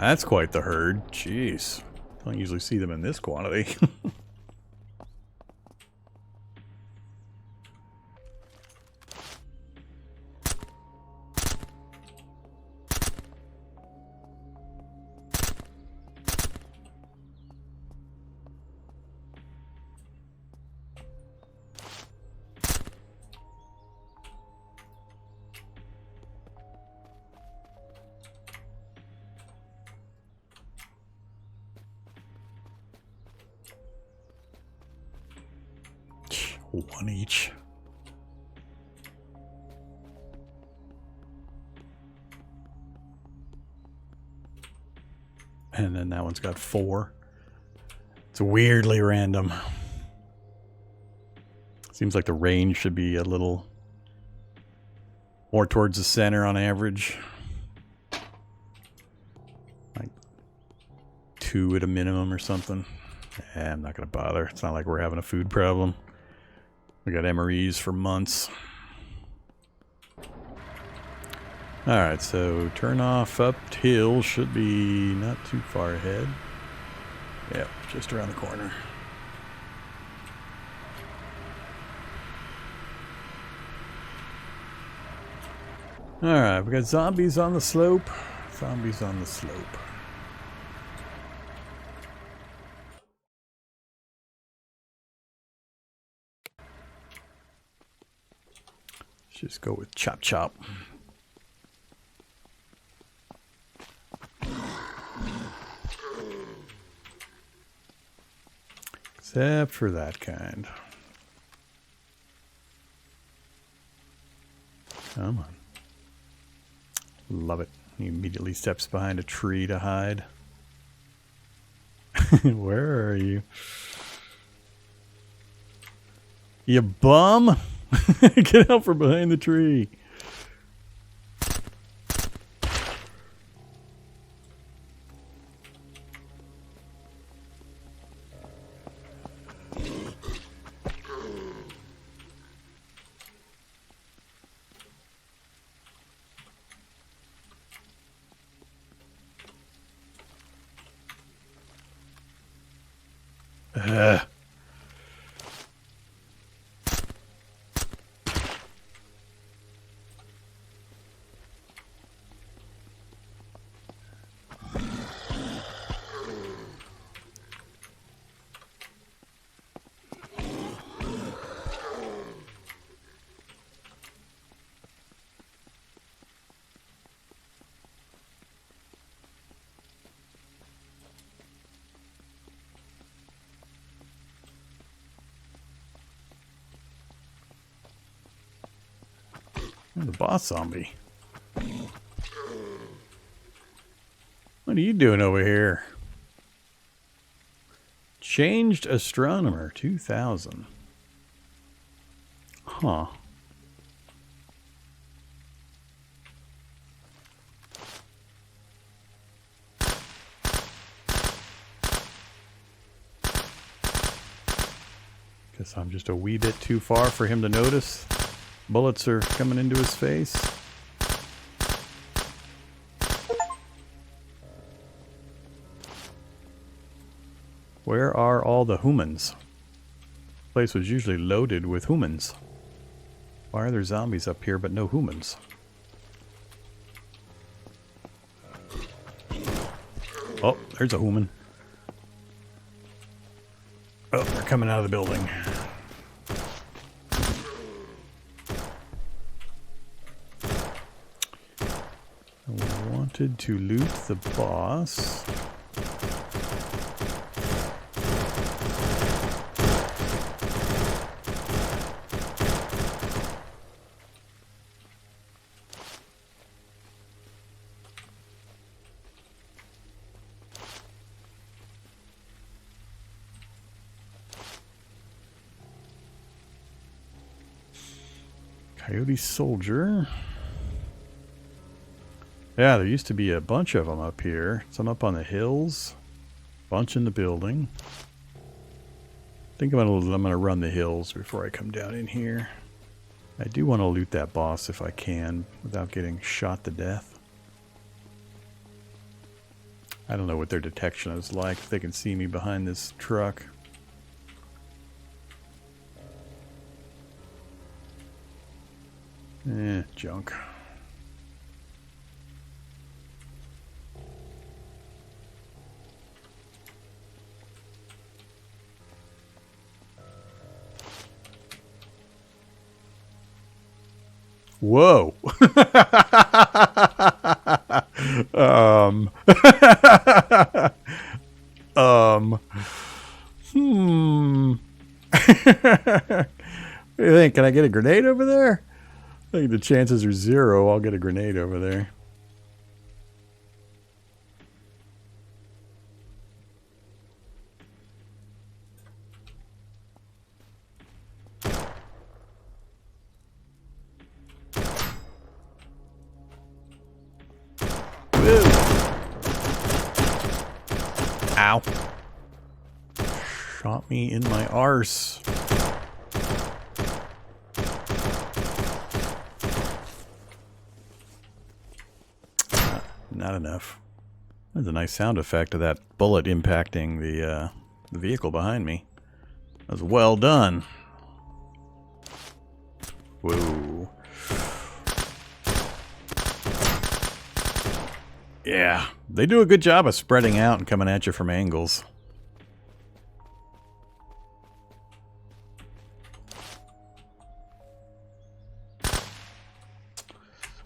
That's quite the herd. Jeez. Don't usually see them in this quantity. One each. And then that one's got 4. It's weirdly random. Seems like the range should be a little more towards the center on average. Like 2 at a minimum or something. I'm not going to bother. It's not like we're having a food problem. We got MREs for months. Alright, so turn off uphill should be not too far ahead. Yep, just around the corner. Alright, we got zombies on the slope. Zombies on the slope. Just go with chop chop. Except for that kind. Come on. Love it. He immediately steps behind a tree to hide. Where are you? You bum! Get out from behind the tree. Oh, the boss zombie. What are you doing over here? Changed astronomer 2000. Huh. Guess I'm just a wee bit too far for him to notice. Bullets are coming into his face. Where are all the humans? The place was usually loaded with humans. Why are there zombies up here but no humans? Oh, there's a human. Oh, they're coming out of the building. I wanted to loot the boss. Coyote soldier. Yeah, there used to be a bunch of them up here. Some up on the hills. Bunch in the building. I think I'm gonna run the hills before I come down in here. I do want to loot that boss if I can without getting shot to death. I don't know what their detection is like, if they can see me behind this truck. Junk. Whoa. What do you think? Can I get a grenade over there? I think the chances are 0. I'll get a grenade over there. Woo. Ow. Shot me in my arse. Not enough. That's a nice sound effect of that bullet impacting the vehicle behind me. That was well done. Whoa. Yeah, they do a good job of spreading out and coming at you from angles.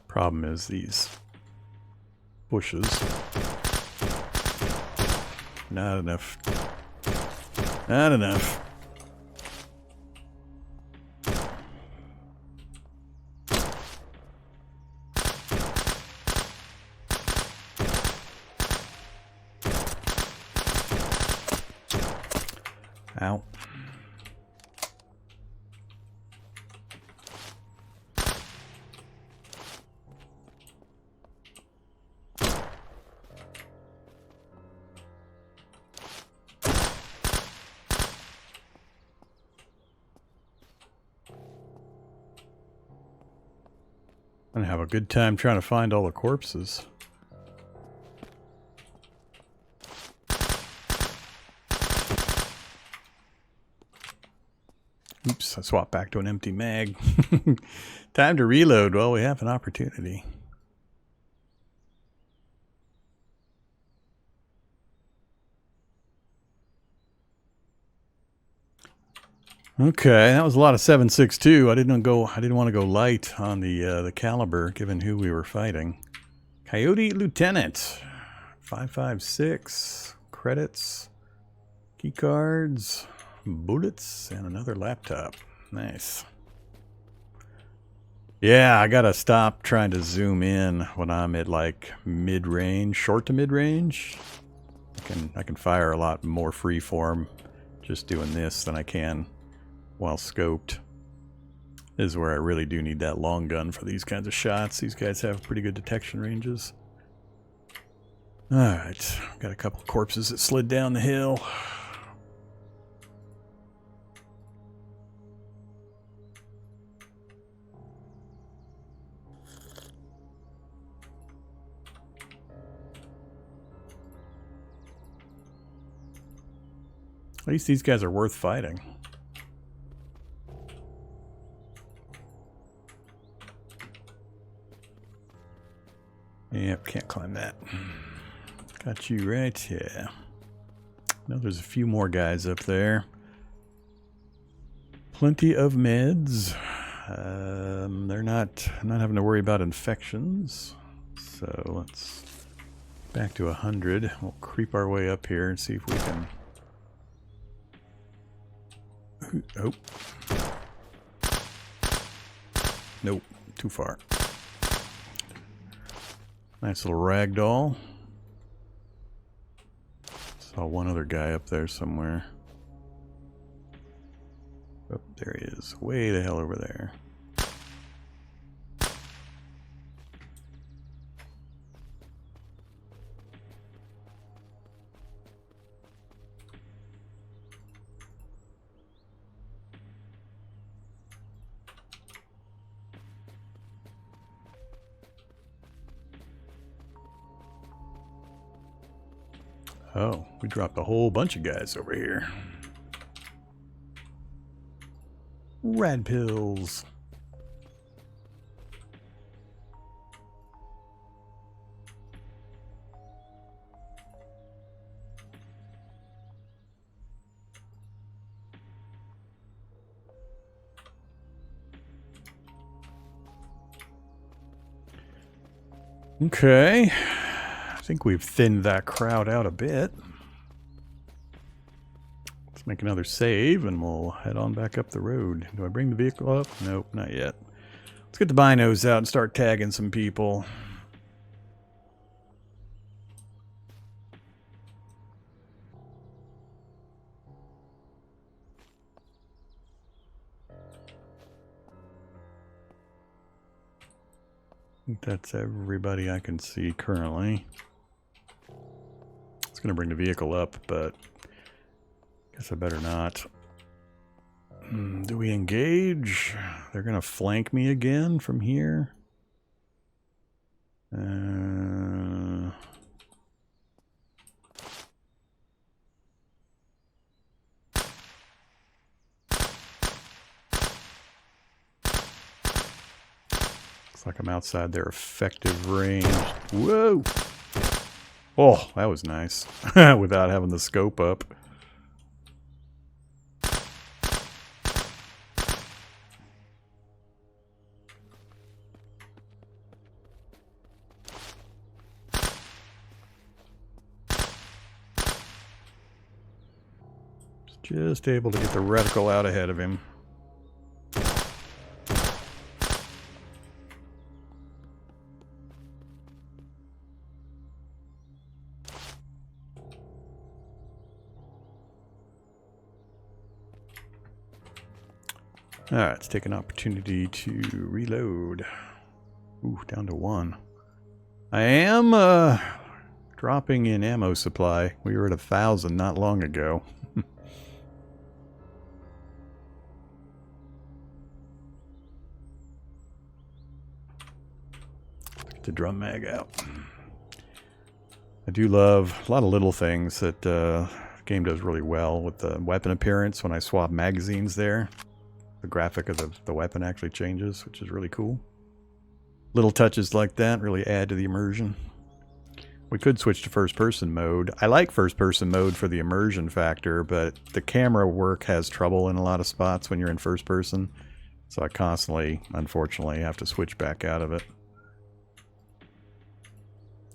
Problem is these bushes. Not enough. Not enough. Ow. I'm gonna have a good time trying to find all the corpses. Oops, I swapped back to an empty mag. Time to reload. Well, we have an opportunity. Okay, that was a lot of 7.62. I didn't want to go light on the caliber, given who we were fighting. Coyote Lieutenant, 5.56 credits, key cards, bullets, and another laptop. Nice. Yeah, I gotta stop trying to zoom in when I'm at like mid-range, short to mid-range. I can fire a lot more freeform just doing this than I can while scoped. This is where I really do need that long gun for these kinds of shots. These guys have pretty good detection ranges. Alright, got a couple of corpses that slid down the hill. At least these guys are worth fighting. Yep, can't climb that. Got you right here. No, there's a few more guys up there. Plenty of meds. They're not having to worry about infections. So let's back to 100. We'll creep our way up here and see if we can. Oh. Nope, too far. Nice little ragdoll. Saw one other guy up there somewhere. Oh, there he is. Way the hell over there. Oh, we dropped a whole bunch of guys over here. Rad pills. Okay. I think we've thinned that crowd out a bit. Let's make another save and we'll head on back up the road. Do I bring the vehicle up? Nope, not yet. Let's get the binos out and start tagging some people. I think that's everybody I can see currently. It's going to bring the vehicle up, but I guess I better not. Do we engage? They're going to flank me again from here. Looks like I'm outside their effective range. Whoa! Oh, that was nice. Without having the scope up. Just able to get the reticle out ahead of him. Alright, let's take an opportunity to reload. Ooh, down to 1. I am dropping in ammo supply. We were at 1,000 not long ago. Get the drum mag out. I do love a lot of little things that the game does really well with the weapon appearance. When I swap magazines there, the graphic of the weapon actually changes, which is really cool. Little touches like that really add to the immersion. We could switch to first-person mode. I like first-person mode for the immersion factor, but the camera work has trouble in a lot of spots when you're in first person. So I constantly, unfortunately, have to switch back out of it.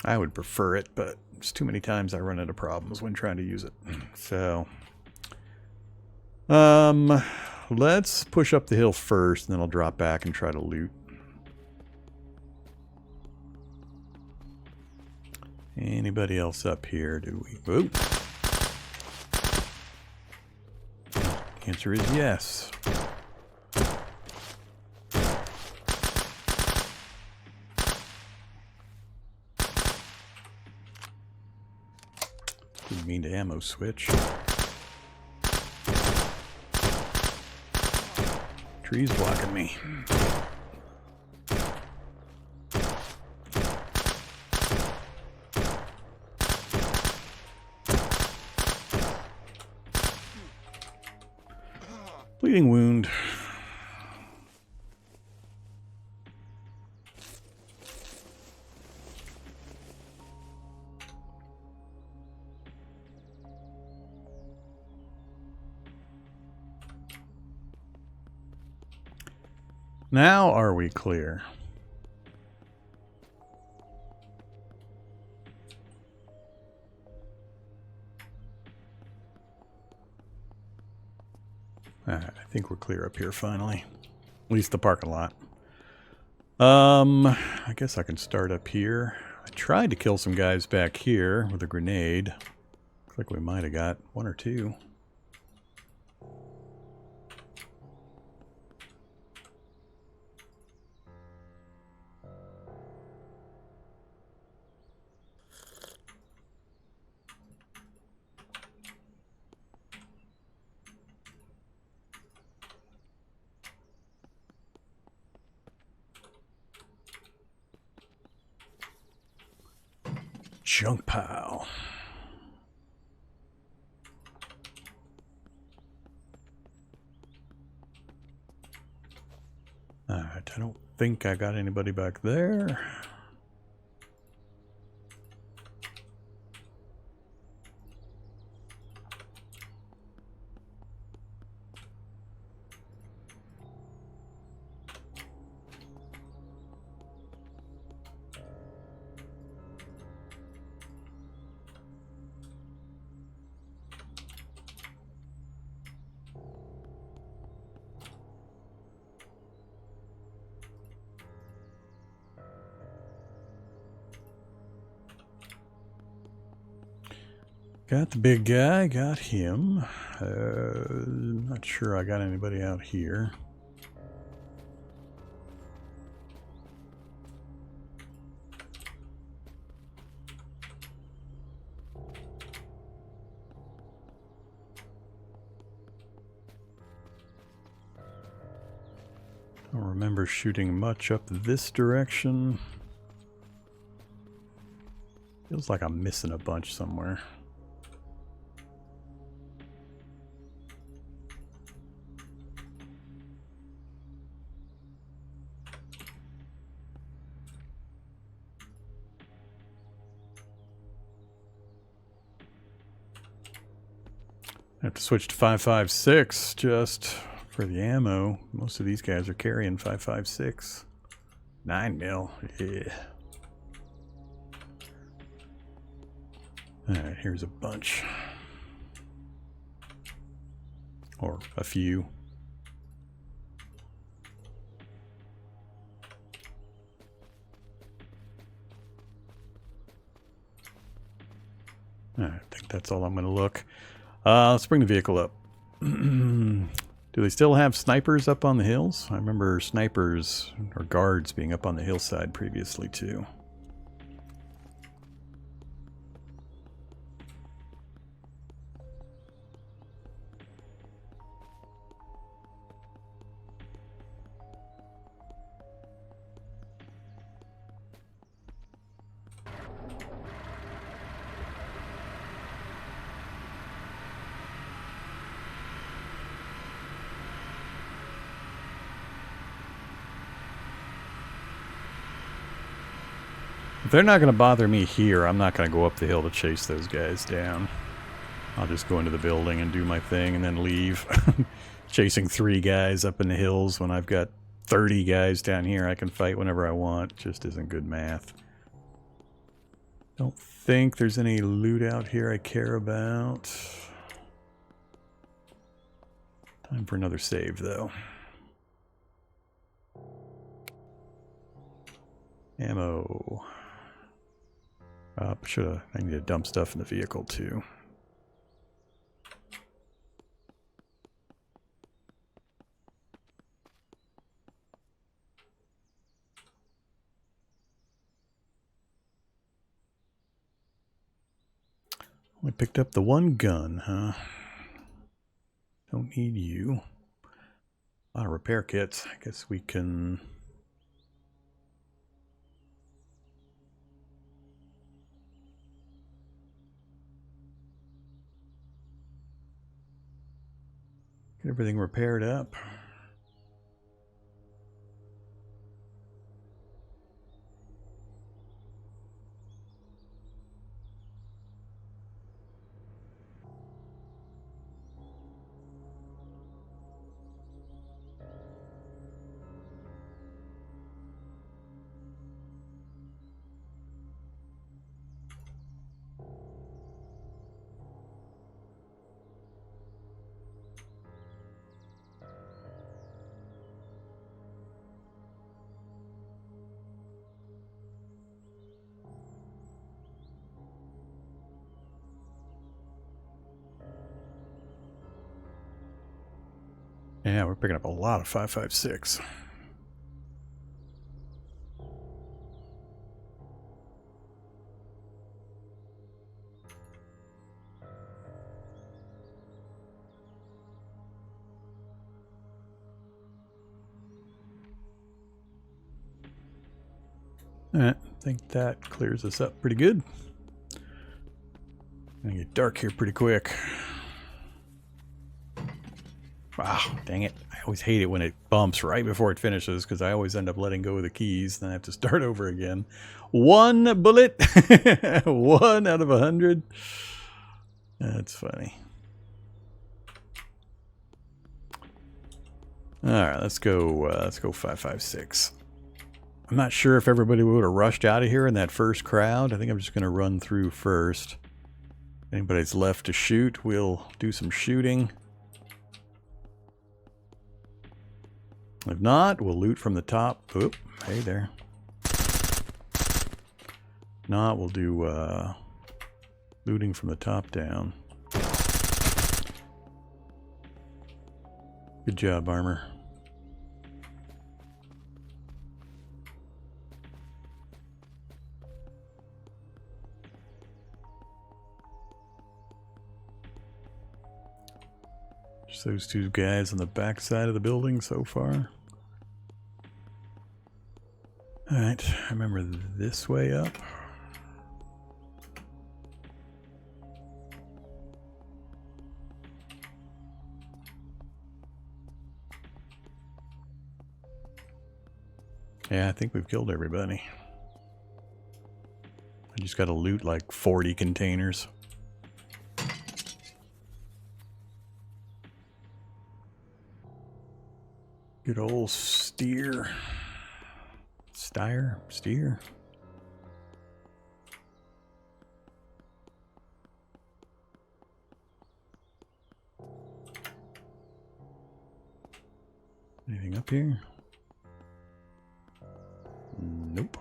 I would prefer it, but there's too many times I run into problems when trying to use it. So, let's push up the hill first, and then I'll drop back and try to loot. Anybody else up here, do we? Whoa. Answer is yes. Didn't mean to ammo switch. Trees blocking me. Bleeding wound. Now are we clear? I think we're clear up here finally. At least the parking lot. I guess I can start up here. I tried to kill some guys back here with a grenade. Looks like we might have got 1 or 2. Junk pile. I don't think I got anybody back there. Got the big guy, got him. Not sure I got anybody out here. Don't remember shooting much up this direction. Feels like I'm missing a bunch somewhere. I have to switch to 5.56 just for the ammo. Most of these guys are carrying 5.56. 9mm, yeah. Alright, here's a bunch. Or a few. Alright, I think that's all I'm going to look. Let's bring the vehicle up. Do they still have snipers up on the hills? I remember snipers or guards being up on the hillside previously too. If they're not going to bother me here, I'm not going to go up the hill to chase those guys down. I'll just go into the building and do my thing and then leave. Chasing 3 guys up in the hills when I've got 30 guys down here I can fight whenever I want just isn't good math. Don't think there's any loot out here I care about. Time for another save, though. Ammo. I need to dump stuff in the vehicle too. Only picked up the one gun, huh? Don't need you. A lot of repair kits. I guess we can... get everything repaired up. Yeah, we're picking up a lot of 5.56. I think that clears us up pretty good. Gonna get dark here pretty quick. Ah, dang it. I always hate it when it bumps right before it finishes because I always end up letting go of the keys. Then I have to start over again. 1 bullet. 1 out of 100. That's funny. All right, let's go 556. I'm not sure if everybody would have rushed out of here in that first crowd. I think I'm just going to run through first. If anybody's left to shoot, we'll do some shooting. If not, we'll loot from the top. Oop, hey there. If not, we'll do looting from the top down. Good job, Armor. Just those two guys on the back side of the building so far. Alright, I remember this way up. Yeah, I think we've killed everybody. I just gotta loot like 40 containers. Good old steer. Steer. Anything up here? Nope.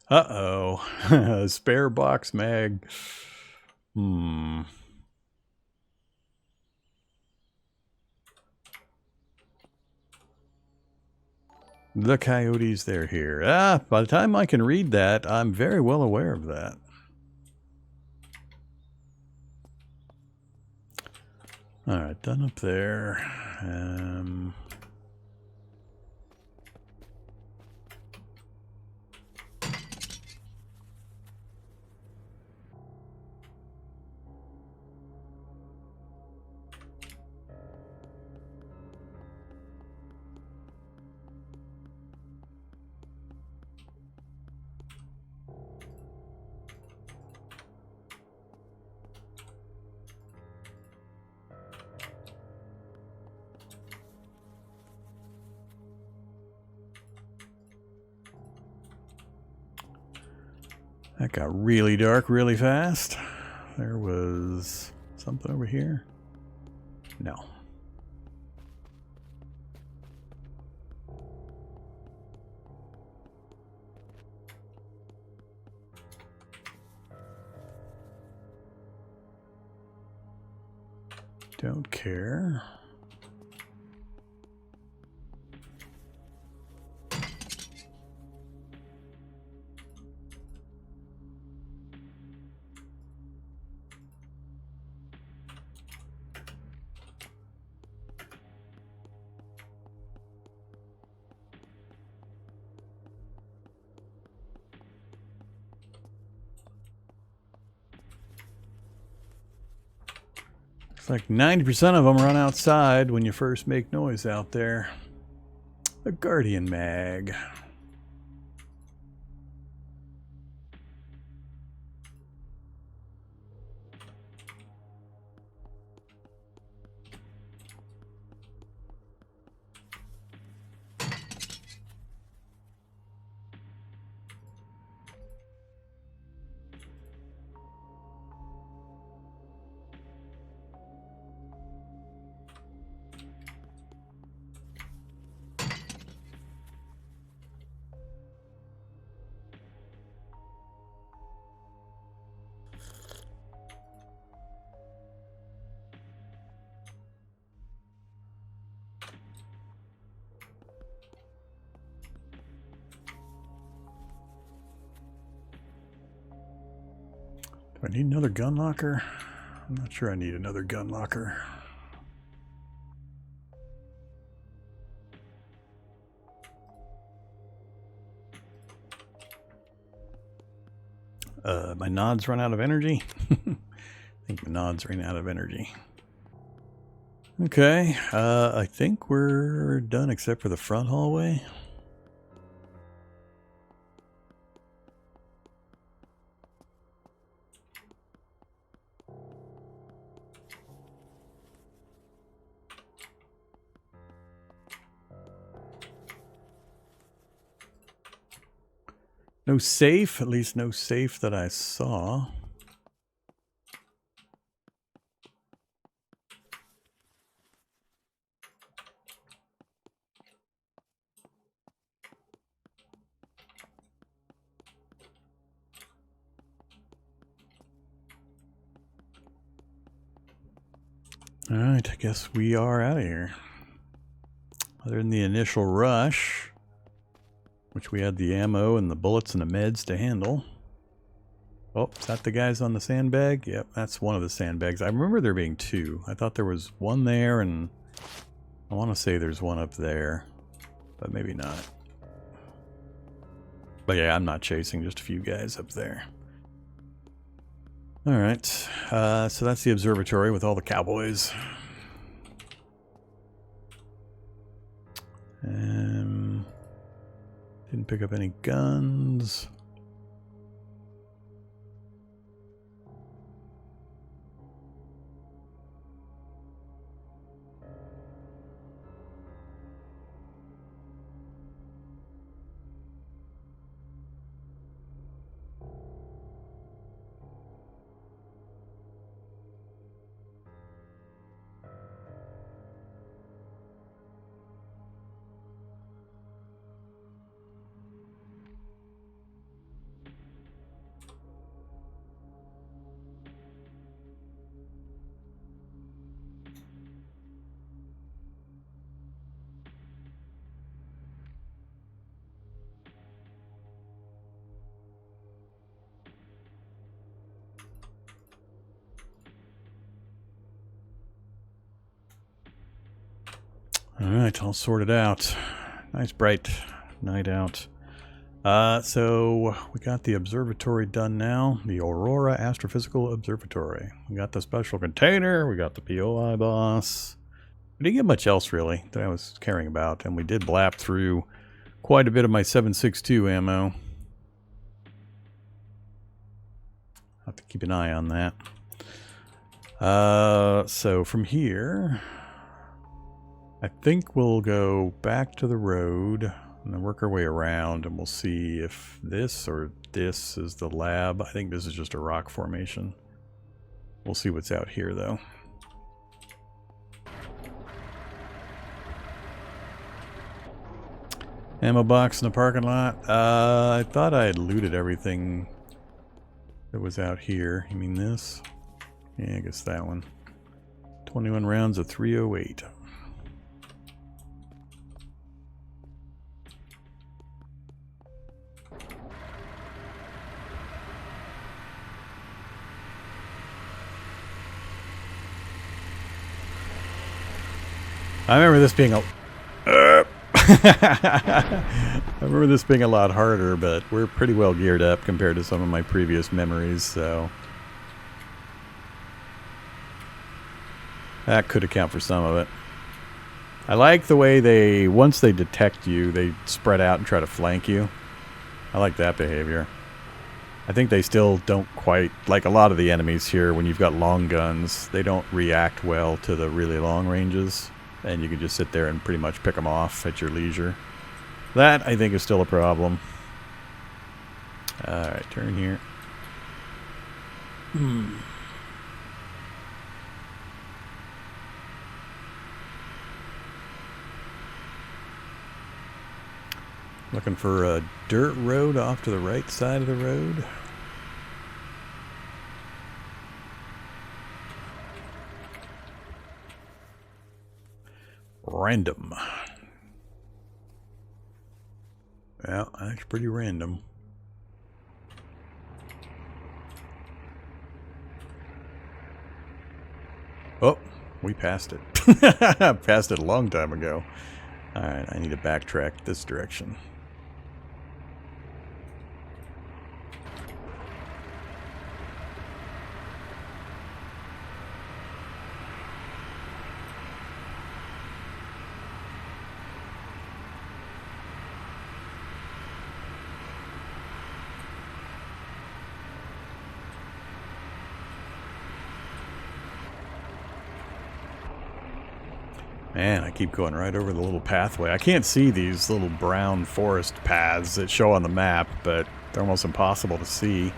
Uh-oh. Spare box mag. The coyotes, they're here. Ah, by the time I can read that, I'm very well aware of that. Alright, done up there. That got really dark really fast. There was something over here. No. Don't care. It's like 90% of them run outside when you first make noise out there. A Guardian mag. Do I need another gun locker? I'm not sure I need another gun locker. My nods run out of energy. I think my nods ran out of energy. Okay, I think we're done except for the front hallway. No safe, at least no safe that I saw. Alright, I guess we are out of here. Other than the initial rush, which we had the ammo and the bullets and the meds to handle. Oh, is that the guys on the sandbag? Yep, that's one of the sandbags. I remember there being two. I thought there was one there, and I want to say there's one up there, but maybe not. But yeah, I'm not chasing, just a few guys up there. Alright, so that's the observatory with all the cowboys. Didn't pick up any guns. Alright, all sorted out. Nice bright night out. So we got the observatory done now. The Aurora Astrophysical Observatory. We got the special container. We got the POI boss. We didn't get much else really that I was caring about. And we did blap through quite a bit of my 7.62 ammo. I'll have to keep an eye on that. So from here, I think we'll go back to the road and then work our way around, and we'll see if this or this is the lab. I think this is just a rock formation. We'll see what's out here though. Ammo box in the parking lot. I thought I had looted everything that was out here. You mean this? Yeah, I guess that one. 21 rounds of 308. I remember this being a... I remember this being a lot harder, but we're pretty well geared up compared to some of my previous memories, so... that could account for some of it. I like the way they, once they detect you, they spread out and try to flank you. I like that behavior. I think they still don't quite, like a lot of the enemies here, when you've got long guns, they don't react well to the really long ranges. And you can just sit there and pretty much pick them off at your leisure. That, I think, is still a problem. Alright, turn here. Looking for a dirt road off to the right side of the road. Random. Well, that's pretty random. Oh, we passed it. Passed it a long time ago. Alright, I need to backtrack this direction. Man, I keep going right over the little pathway. I can't see these little brown forest paths that show on the map, but they're almost impossible to see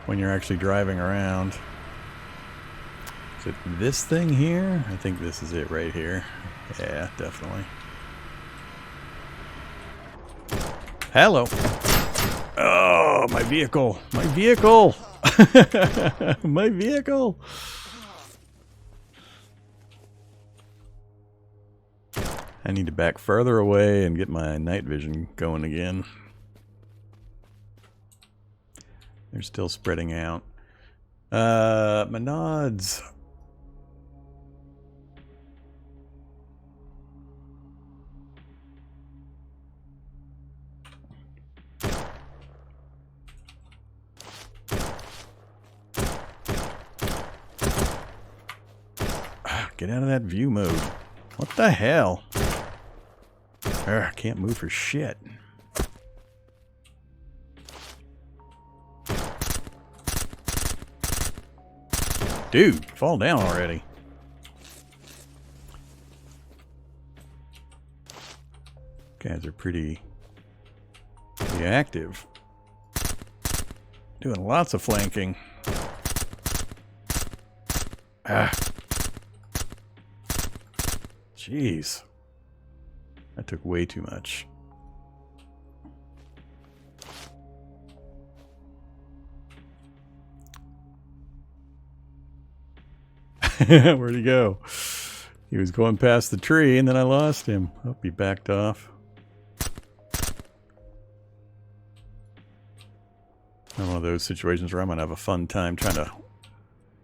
when you're actually driving around. Is it this thing here? I think this is it right here. Yeah, definitely. Hello. Oh, my vehicle. My vehicle. My vehicle. I need to back further away and get my night vision going again. They're still spreading out. My nods. Get out of that view mode. What the hell? I can't move for shit. Dude, fall down already. Guys are pretty active. Doing lots of flanking. Ah. Jeez. That took way too much. Where'd he go? He was going past the tree and then I lost him. Oh, he backed off. I'm one of those situations where I'm going to have a fun time trying to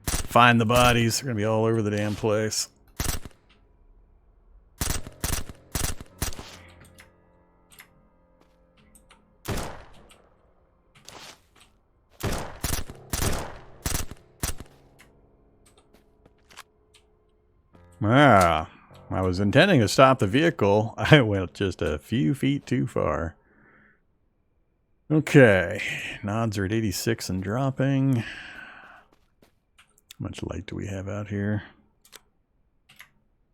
find the bodies. They're going to be all over the damn place. Ah, I was intending to stop the vehicle. I went just a few feet too far. Okay, nods are at 86 and dropping. How much light do we have out here?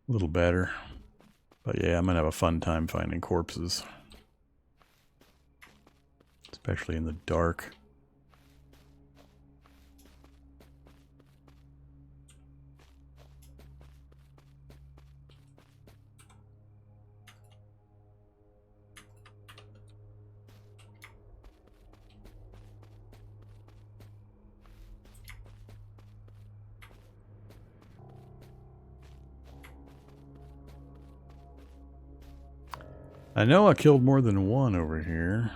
A little better. But yeah, I'm going to have a fun time finding corpses. Especially in the dark. I know I killed more than one over here.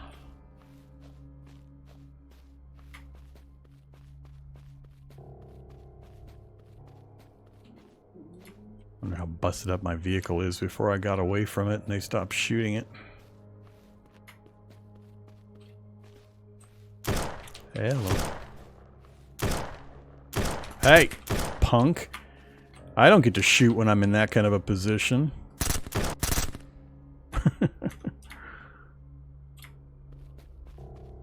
Wonder how busted up my vehicle is before I got away from it and they stopped shooting it. Hello. Hey, punk. I don't get to shoot when I'm in that kind of a position.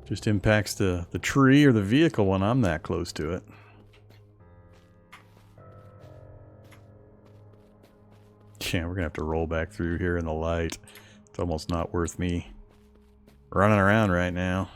Just impacts the tree or the vehicle when I'm that close to it. Yeah, we're gonna have to roll back through here in the light. It's almost not worth me running around right now.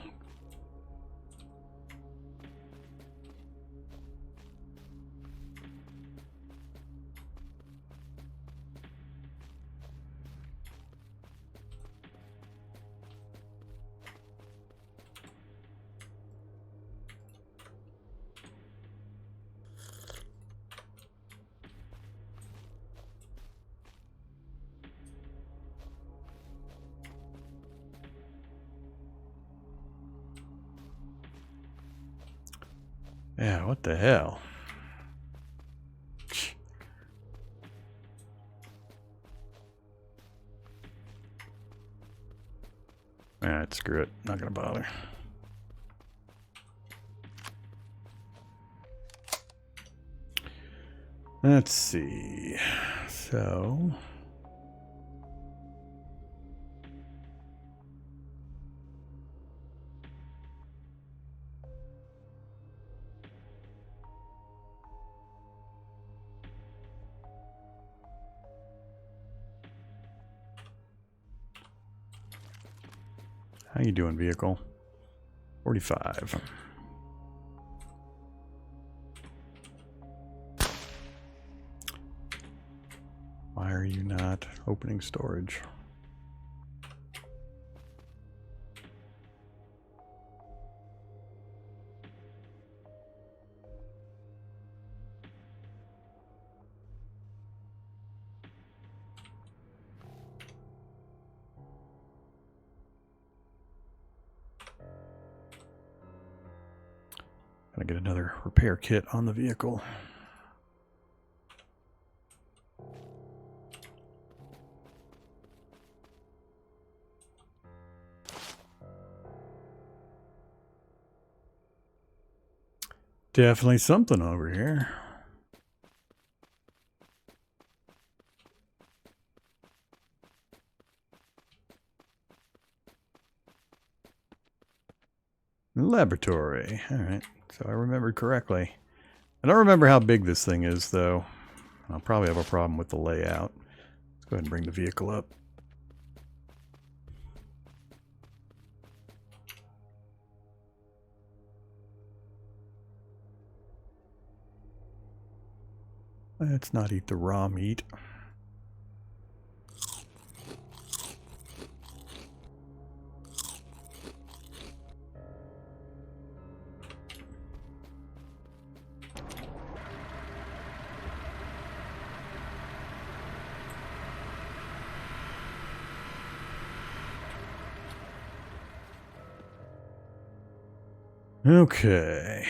Yeah, what the hell? Alright, screw it. Not gonna bother. Let's see. So... How you doing, vehicle? 45. Why are you not opening storage? Gonna get another repair kit on the vehicle. Definitely something over here. Laboratory. All right. So I remembered correctly. I don't remember how big this thing is, though. I'll probably have a problem with the layout. Let's go ahead and bring the vehicle up. Let's not eat the raw meat. Okay.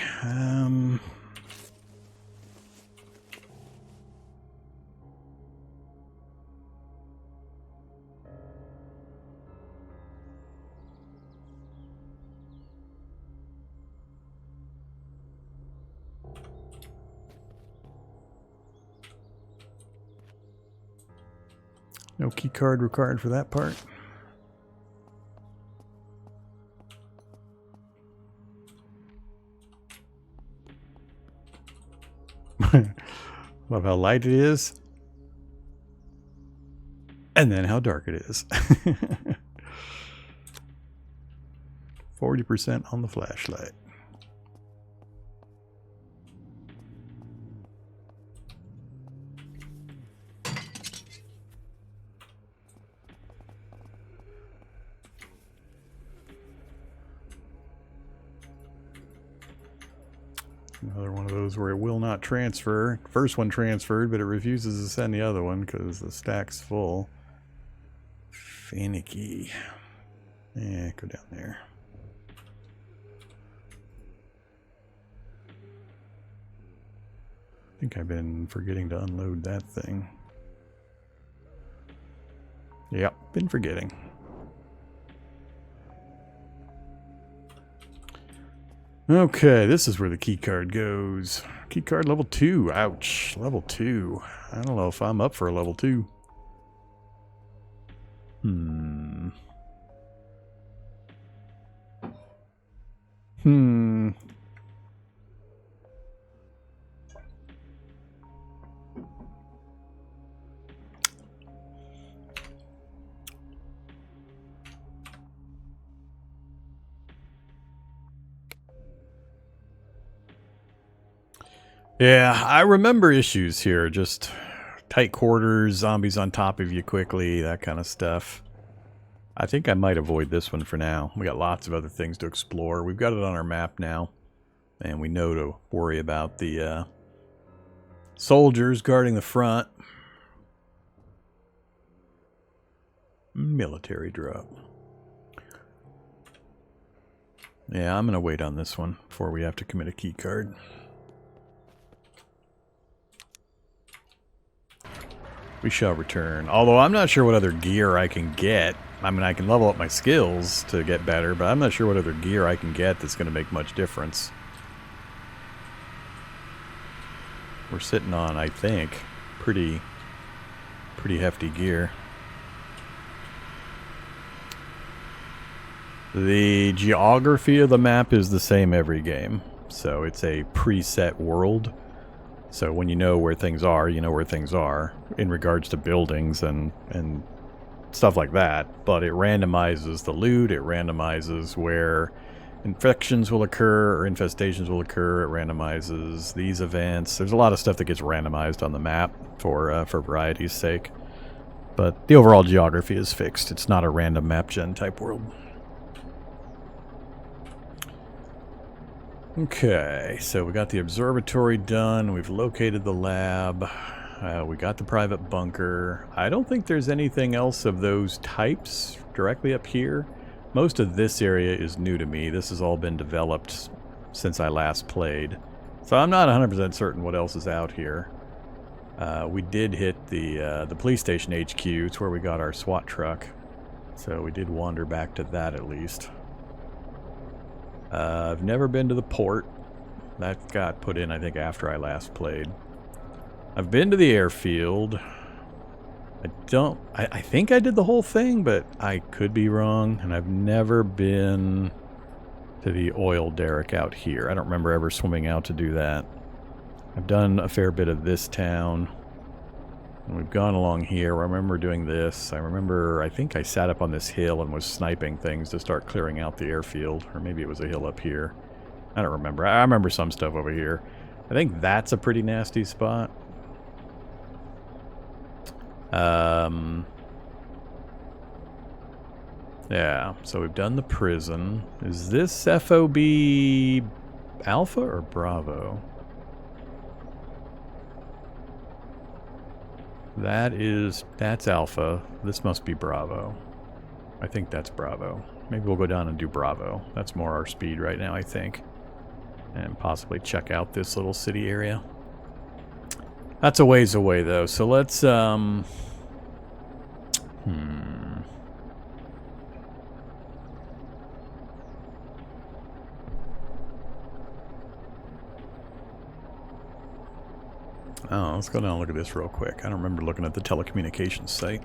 No key card required for that part. Love how light it is. And then how dark it is. 40% on the flashlight. Another one of those where it will not transfer. First one transferred, but it refuses to send the other one because the stack's full. Finicky. Yeah, go down there. I think I've been forgetting to unload that thing. Yep, been forgetting. Okay, this is where the key card goes. Key card level 2. Ouch. Level 2. I don't know if I'm up for a level 2. Yeah, I remember issues here. Just tight quarters, zombies on top of you quickly, that kind of stuff. I think I might avoid this one for now. We got lots of other things to explore. We've got it on our map now. And we know to worry about the soldiers guarding the front. Military drop. Yeah, I'm going to wait on this one before we have to commit a key card. We shall return. Although I'm not sure what other gear I can get. I mean, I can level up my skills to get better, but I'm not sure what other gear I can get that's going to make much difference. We're sitting on, I think, pretty hefty gear. The geography of the map is the same every game. So it's a preset world. So when you know where things are, you know where things are in regards to buildings and stuff like that, but it randomizes the loot, it randomizes where infections will occur or infestations will occur, it randomizes these events. There's a lot of stuff that gets randomized on the map for variety's sake. But the overall geography is fixed. It's not a random map gen type world. Okay, so we got the observatory done. We've located the lab. We got the private bunker. I don't think there's anything else of those types directly up here. Most of this area is new to me. This has all been developed since I last played. So I'm not 100% certain what else is out here. We did hit the police station HQ. It's where we got our SWAT truck. So we did wander back to that at least. I've never been to the port. That got put in, I think, after I last played. I've been to the airfield. I think I did the whole thing, but I could be wrong. And I've never been to the oil derrick out here. I don't remember ever swimming out to do that. I've done a fair bit of this town. And we've gone along here. I remember doing this. I think I sat up on this hill and was sniping things to start clearing out the airfield. Or maybe it was a hill up here. I don't remember. I remember some stuff over here. I think that's a pretty nasty spot. Yeah, so we've done the prison. Is this FOB Alpha or Bravo? That's Alpha. This must be Bravo. I think that's Bravo. Maybe we'll go down and do Bravo. That's more our speed right now, I think. And possibly check out this little city area. That's a ways away, though. So let's, Oh, let's go down and look at this real quick. I don't remember looking at the telecommunications site.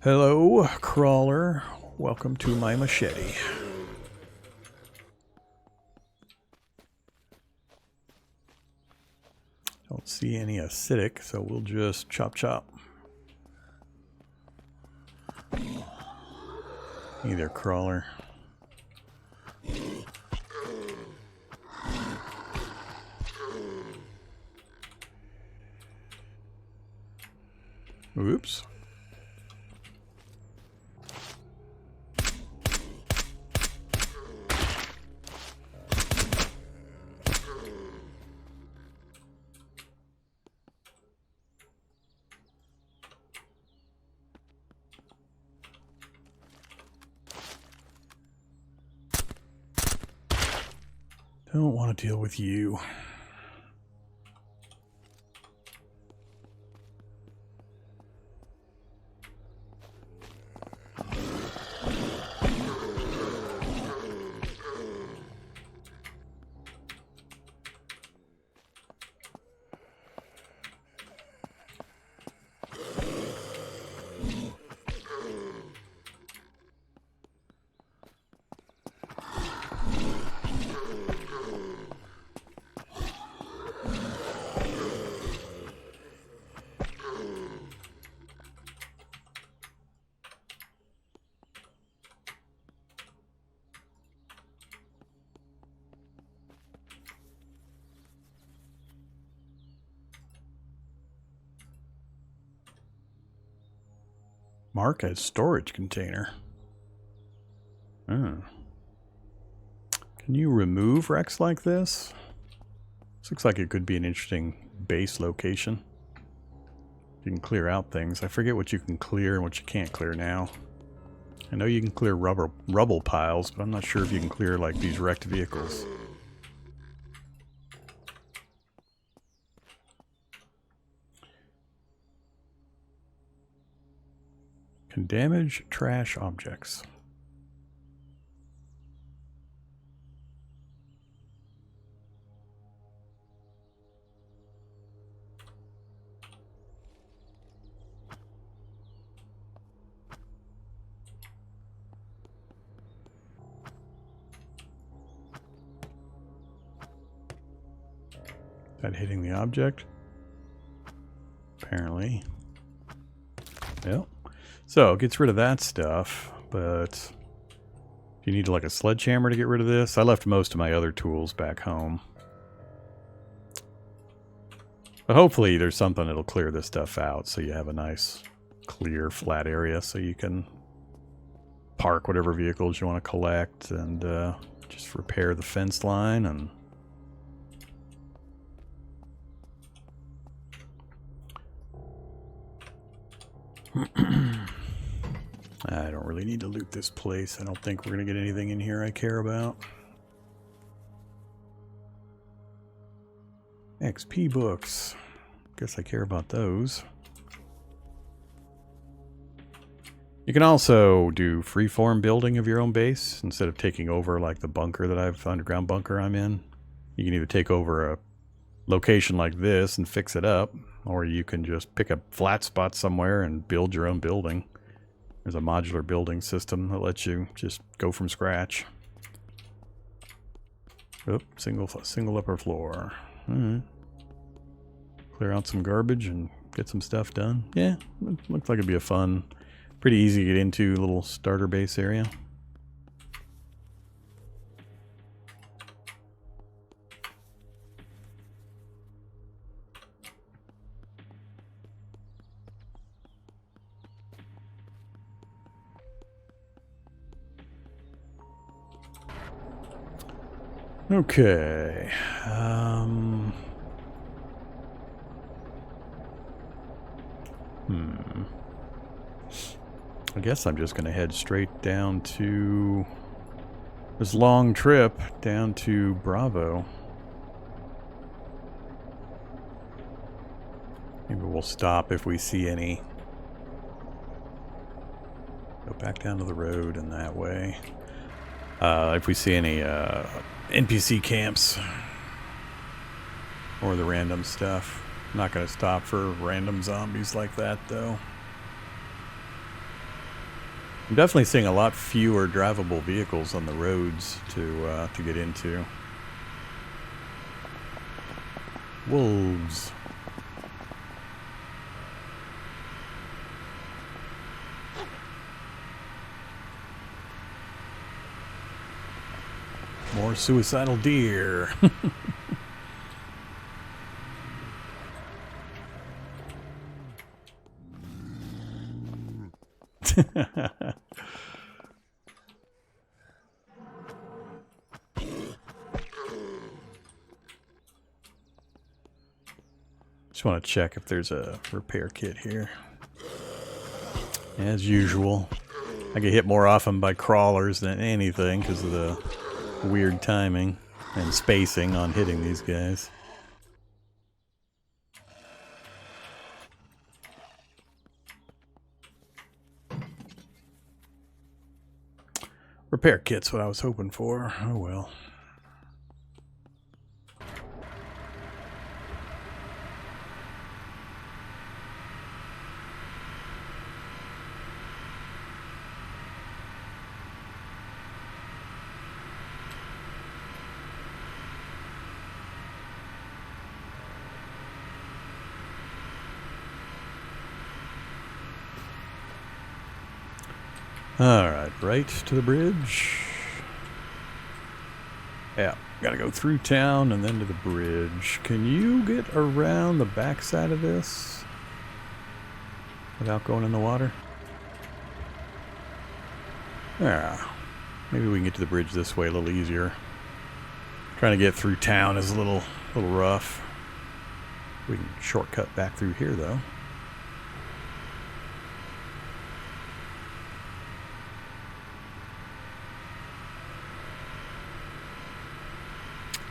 Hello, crawler. Welcome to my machete. Don't see any acidic, so we'll just chop chop. Hey there, crawler. Oops. Don't want to deal with you. Mark as storage container. Oh. Can you remove wrecks like this? This looks like it could be an interesting base location. You can clear out things. I forget what you can clear and what you can't clear now. I know you can clear rubble piles, but I'm not sure if you can clear like these wrecked vehicles. Can damage trash objects. That hitting the object? Apparently. Yep. So it gets rid of that stuff, but you need like a sledgehammer to get rid of this. I left most of my other tools back home. But hopefully there's something that'll clear this stuff out so you have a nice clear flat area so you can park whatever vehicles you want to collect and just repair the fence line and I don't really need to loot this place. I don't think we're going to get anything in here I care about. XP books. Guess I care about those. You can also do freeform building of your own base instead of taking over like the bunker that underground bunker I'm in. You can either take over a location like this and fix it up, or you can just pick a flat spot somewhere and build your own building. There's a modular building system that lets you just go from scratch. Oop, single upper floor. Alright. Clear out some garbage and get some stuff done. Yeah, looks like it'd be a fun, pretty easy to get into little starter base area. Okay. I guess I'm just going to head straight down to this long trip down to Bravo. Maybe we'll stop if we see any. Go back down to the road and that way. If we see any NPC camps or the random stuff. I'm not going to stop for random zombies like that, though. I'm definitely seeing a lot fewer drivable vehicles on the roads to get into. Wolves. More suicidal deer. Just want to check if there's a repair kit here. As usual, I get hit more often by crawlers than anything because of the weird timing and spacing on hitting these guys. Repair kit's what I was hoping for. Oh well. Alright, right to the bridge. Yeah, gotta go through town and then to the bridge. Can you get around the backside of this without going in the water? Yeah, maybe we can get to the bridge this way a little easier. Trying to get through town is a little rough. We can shortcut back through here though.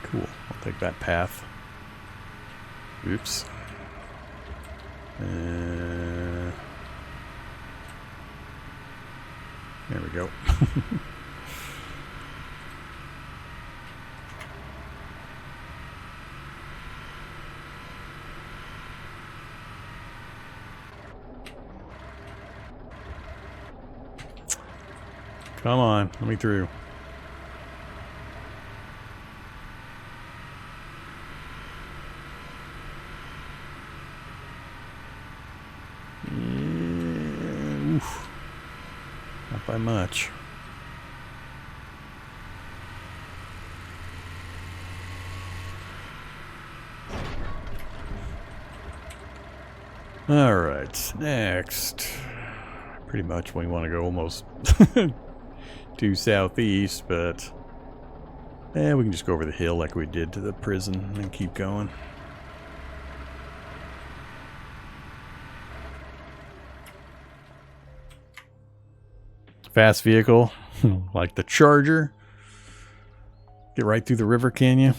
Cool. I'll take that path. Oops. There we go. Come on, let me through. Oof. Not by much. Alright, next. Pretty much we want to go almost due southeast, but we can just go over the hill like we did to the prison and keep going. Fast vehicle, like the Charger. Get right through the river, can you?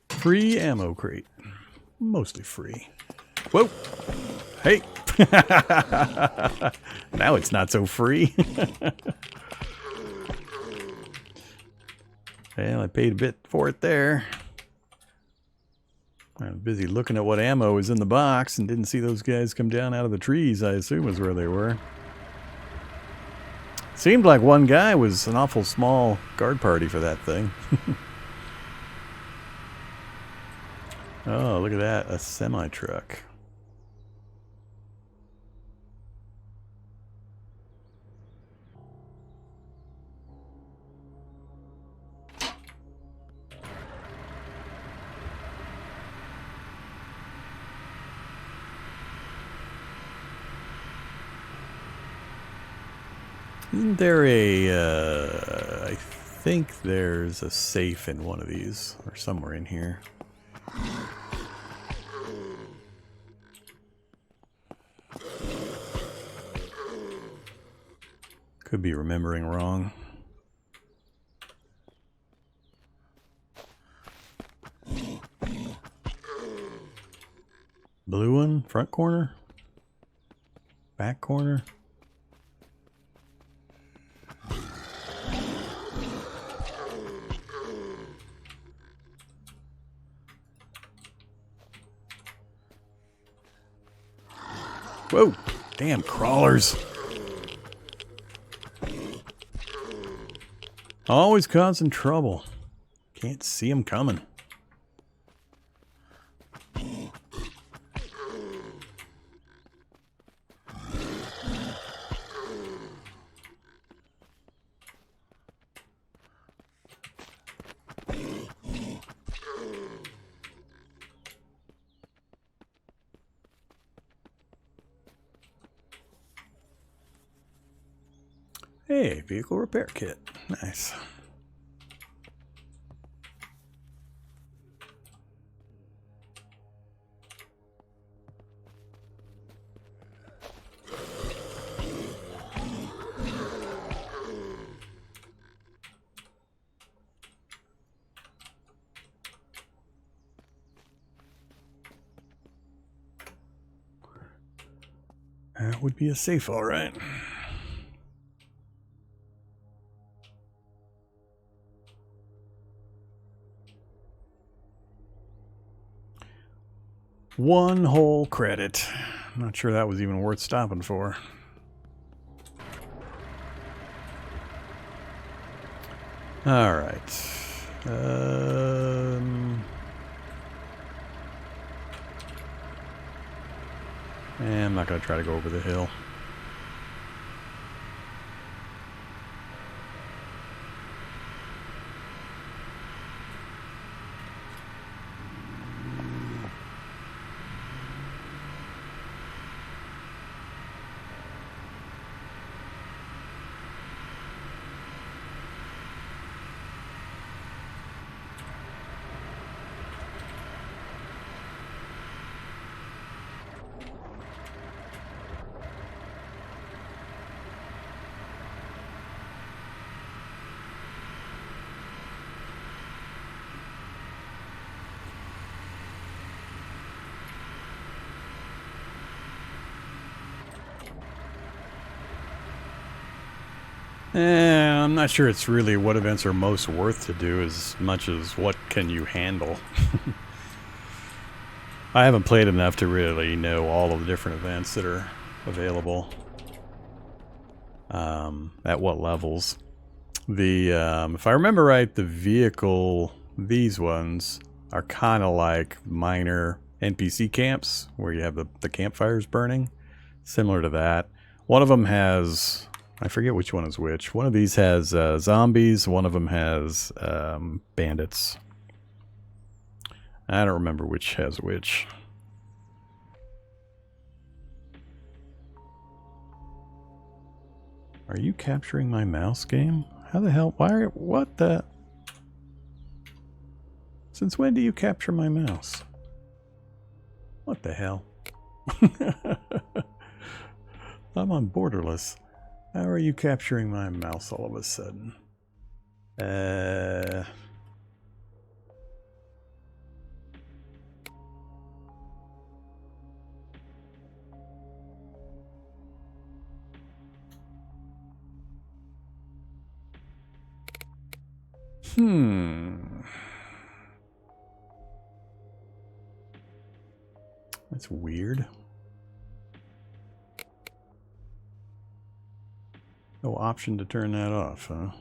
Free ammo crate. Mostly free. Whoa! Hey! Now it's not so free. Well, I paid a bit for it there. I was busy looking at what ammo was in the box and didn't see those guys come down out of the trees, I assume is where they were. Seemed like one guy was an awful small guard party for that thing. Oh, look at that. A semi-truck. Isn't there a... I think there's a safe in one of these, or somewhere in here. Could be remembering wrong. Blue one, front corner? Back corner? Whoa! Damn crawlers! Always causing trouble. Can't see them coming. Hey, vehicle repair kit. Nice. That would be a safe, all right. One whole credit. I'm not sure that was even worth stopping for. All right. I'm not going to try to go over the hill. I'm not sure it's really what events are most worth to do as much as what can you handle. I haven't played enough to really know all of the different events that are available. At what levels. If I remember right, the vehicle, these ones, are kind of like minor NPC camps where you have the campfires burning. Similar to that. One of them has, I forget which one is which. One of these has zombies, one of them has bandits. I don't remember which has which. Are you capturing my mouse, game? How the hell? What the? Since when do you capture my mouse? What the hell? I'm on borderless. How are you capturing my mouse all of a sudden? That's weird. No option to turn that off, huh?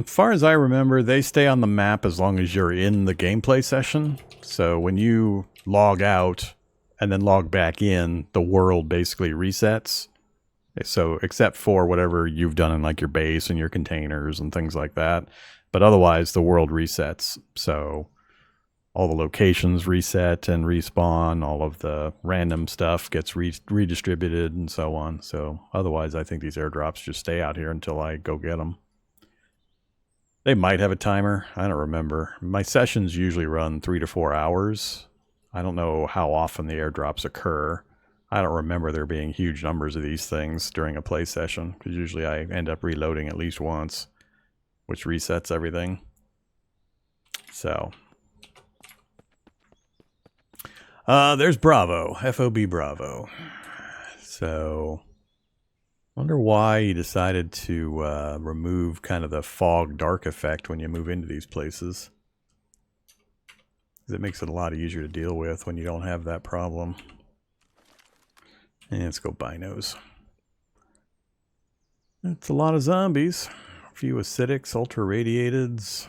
Far as I remember, they stay on the map as long as you're in the gameplay session. So when you log out and then log back in, the world basically resets. So except for whatever you've done in like your base and your containers and things like that. But otherwise, the world resets. So all the locations reset and respawn. All of the random stuff gets redistributed and so on. So otherwise, I think these airdrops just stay out here until I go get them. They might have a timer. I don't remember. My sessions usually run 3 to 4 hours. I don't know how often the airdrops occur. I don't remember there being huge numbers of these things during a play session, because usually I end up reloading at least once, which resets everything. So, there's Bravo, FOB Bravo. So, wonder why you decided to remove kind of the fog dark effect when you move into these places. It makes it a lot easier to deal with when you don't have that problem. And let's go binos. It's a lot of zombies. A few acidics, ultra-radiateds.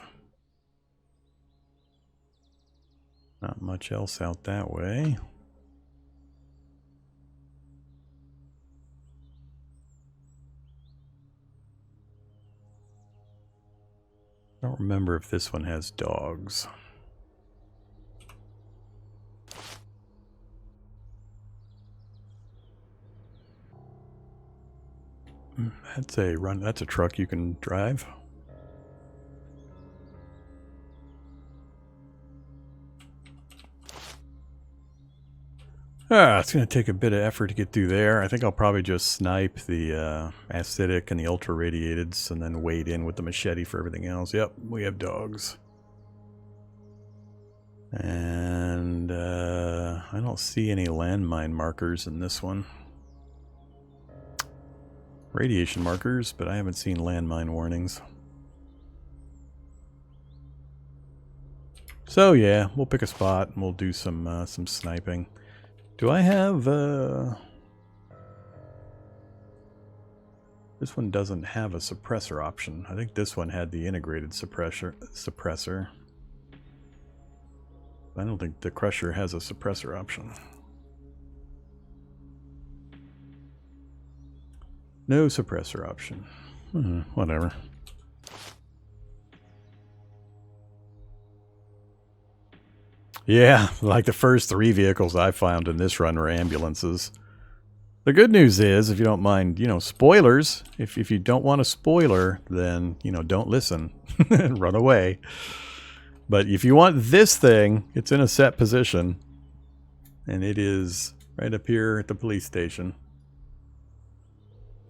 Not much else out that way. I don't remember if this one has dogs. That's a truck you can drive. It's going to take a bit of effort to get through there. I think I'll probably just snipe the acidic and the ultra radiateds and then wade in with the machete for everything else. Yep, we have dogs. And I don't see any landmine markers in this one. Radiation markers, but I haven't seen landmine warnings. So yeah, we'll pick a spot and we'll do some sniping. Do I have this one doesn't have a suppressor option. I think this one had the integrated suppressor. I don't think the Crusher has a suppressor option. No suppressor option. Whatever. Yeah, like the first 3 vehicles I found in this run were ambulances. The good news is, if you don't mind, spoilers, if you don't want a spoiler, then, don't listen and run away. But if you want this thing, it's in a set position. And it is right up here at the police station.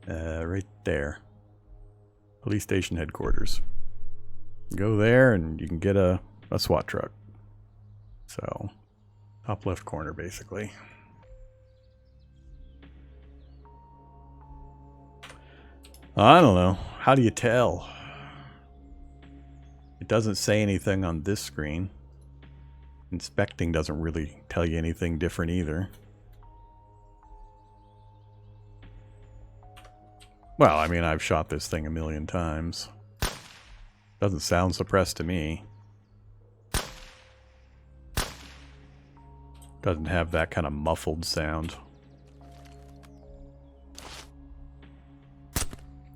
Right there. Police station headquarters. Go there and you can get a SWAT truck. So, top left corner basically. I don't know. How do you tell? It doesn't say anything on this screen. Inspecting doesn't really tell you anything different either. Well, I mean, I've shot this thing a million times. Doesn't sound suppressed to me. Doesn't have that kind of muffled sound.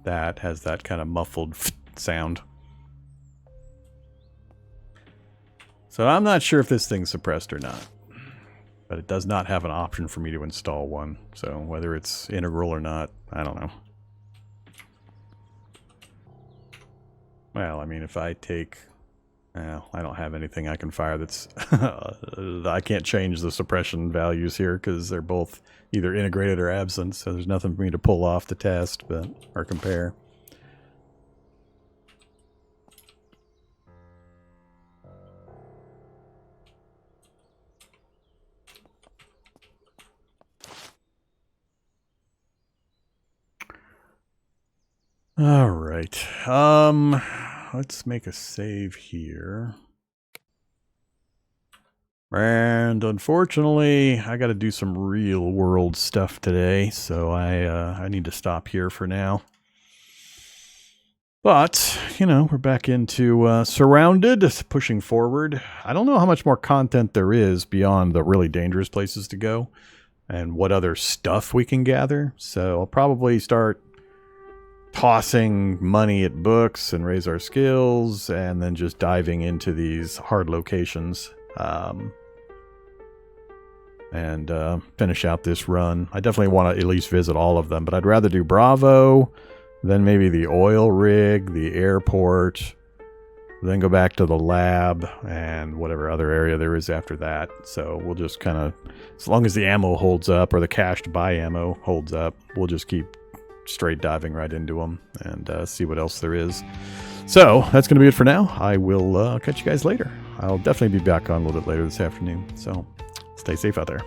That has that kind of muffled sound. So I'm not sure if this thing's suppressed or not. But it does not have an option for me to install one. So whether it's integral or not, I don't know. Well, I mean, if I take... Well, I don't have anything I can fire that's... I can't change the suppression values here because they're both either integrated or absent, so there's nothing for me to pull off to test or compare. All right. Let's make a save here. And unfortunately, I got to do some real world stuff today, so I need to stop here for now. But, you know, we're back into Surrounded, pushing forward. I don't know how much more content there is beyond the really dangerous places to go and what other stuff we can gather. So I'll probably start tossing money at books and raise our skills, and then just diving into these hard locations and finish out this run. I definitely want to at least visit all of them, but I'd rather do Bravo, then maybe the oil rig, the airport, then go back to the lab and whatever other area there is after that. So we'll just kind of, as long as the ammo holds up or the cash to buy ammo holds up, we'll just keep straight diving right into them and see what else there is. So that's going to be it for now. I will catch you guys later. I'll definitely be back on a little bit later this afternoon. So stay safe out there.